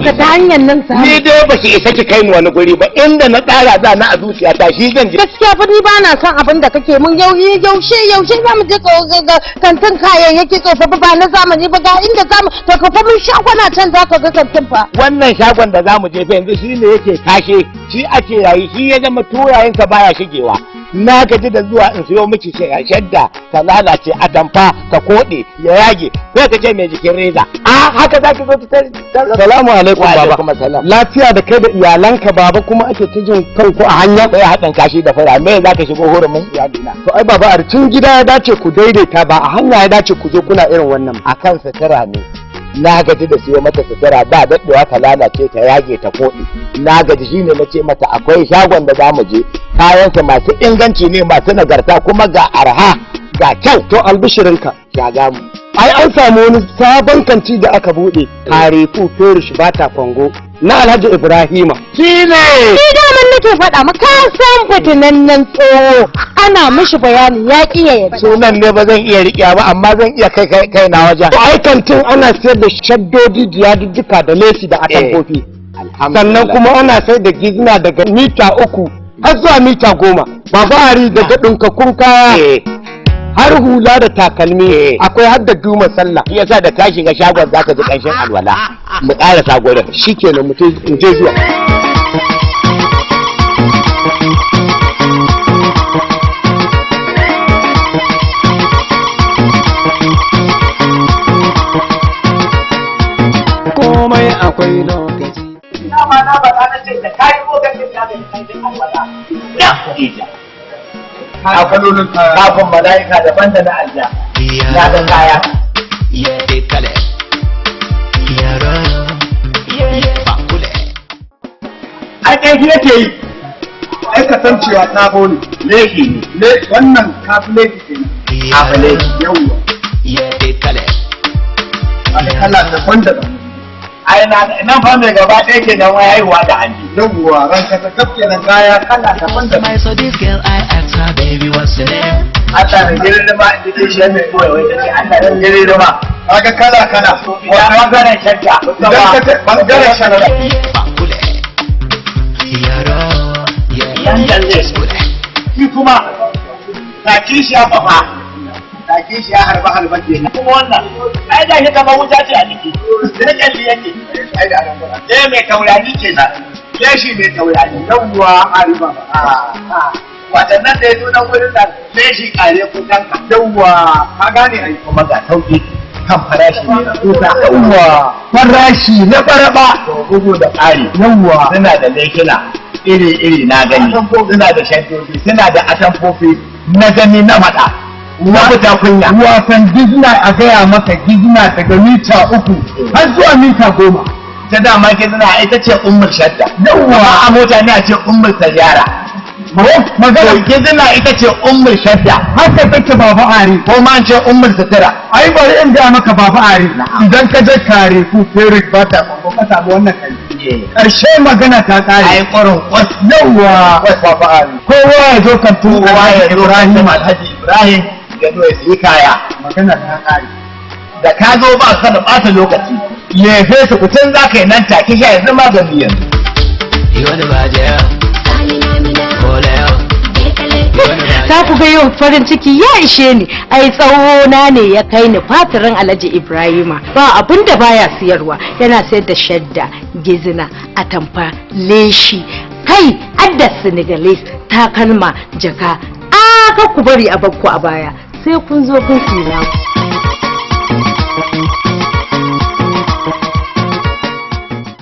ka ta hanyar nan sa ni dai ba ki isa ki kai ni wani guri ba inda na tsara za na a zuciyata shi zan je gaskiya fa ni ba na son abin da kake mun yaushe za mu je kantin kayayyaki tsofaffi ba na zamani ba ga inda zamu to ka fa mun shagwana can za ka ga kantin fa wannan shagon da zamu je fa yanzu shi ne yake kashe shi ake yayi shi ya zama turayen ka baya shigewa na gaji da zuwa in siyo miki shadda ka lalace a tamfa ka kode ya yage sai ka ce mai jikin reza haka zaki zo ta salamu alaikum baba lafiya da kai da iyalanka baba kuma ake ta jin kanku a hanya sai haɗin kashi da fara me zaka shigo hurumin iyalina to ai baba a cikin gida ya dace ku daidaita ba a hanya ya dace ku zo kuna irin wannan akan sutura ne na gaji da siyo mata sutura ba daɗewa ta lalace ta yage ta koɗi na gaji shine na ce mata akwai shagon da za mu je kayansa masu inganci ne masu nagarta kuma ga arha ga kyau to albishirinka ya gamu ai an samu wani sabon kanti da aka buɗe karefu ferish bata kwango na alhaji ibrahima shine ni daman nake faɗa maka san fitinannen tsoho ana mishi bayani ya ƙi ya yarda sunan ne ba zan iya riƙe ba amma zan iya kai na wajen to ai kantin ana sayar da shaddodi diyadudduka da lesi da atamfofi sannan kuma ana sayar da gizna daga mita 3 har zuwa mita 10 babari daga ɗinkakkun kaya har hula da takalmi akwai har da duma sallah yasa da ka shiga shagon zaka ji kanshin alwala mu ƙara sagorin shikenan mu je zuwa komai akwai lokaci dama na ba na ce da kai lokacin da ka kanshin alwala ya ija akwalolin kafin mala'ika daban da na alja ya ga kaya ai kai yake yi ai ka san cewa sabo ne leki ne wannan kafileti ne kafileti yawwa ai kala daban-daban ai nan fa mai gaba ɗaya ke nan wai haihuwa da hanji yawwa ranka ta kafke nan kaya kala daban-daban Allah ne jirin ma da ke shi mai koyi wai take Allah ne jirin ma kaga kala wannan bangaren shadda idan ka ce bangaren shadda shi kuma taki shi ya fafa taki shi ya harba kenan kuma wannan ai da shi kamar wuta ce a jiki da kalli yake ai da alƙura mai taurari kenan shi mai taurari yawwa harba watannan da ya zo nan wurin nan sai shi kare kusan ka yawwa ka gane ai kuma ga sauki kan farashi ne kusa yawwa farashi na baraba bugu da ƙari yawwa suna da lekina iri na gani suna da shaddoji suna da atamfofi na gani na maɗa na fita kunya wasan gizna a gaya maka gizna daga mita 3 har zuwa mita 10 ta dama gizna ita ce ummul shadda yawwa a mota ne a ce ummul sajara magana gizna ita ce ummul shadda haka take baba ari ko ma an ce ummul sutura ai bari in ga maka baba ari idan ka je kare ku ferik bata ko ka samu wannan kai karshe magana ta kare ai ƙwarin kwas yawwa baba ari kowa ya zo kan kowa ya zo Ibrahim Alhaji Ibrahim ya zo ya siyi kaya magana ta kare da ka zo ba ka da ɓata lokaci lefe su kutun za ka yi nan take shi yanzu magani yanzu za ku ga yin farin ciki ya ishe ni ai tsawona ne ya kai ni fatirin Alhaji Ibrahima ba abin da baya siyarwa yana sayar da shadda gizina atamfa leshi kai adda senegalese takalma jaka ka ku bari a bakku a baya sai kun zo kun siya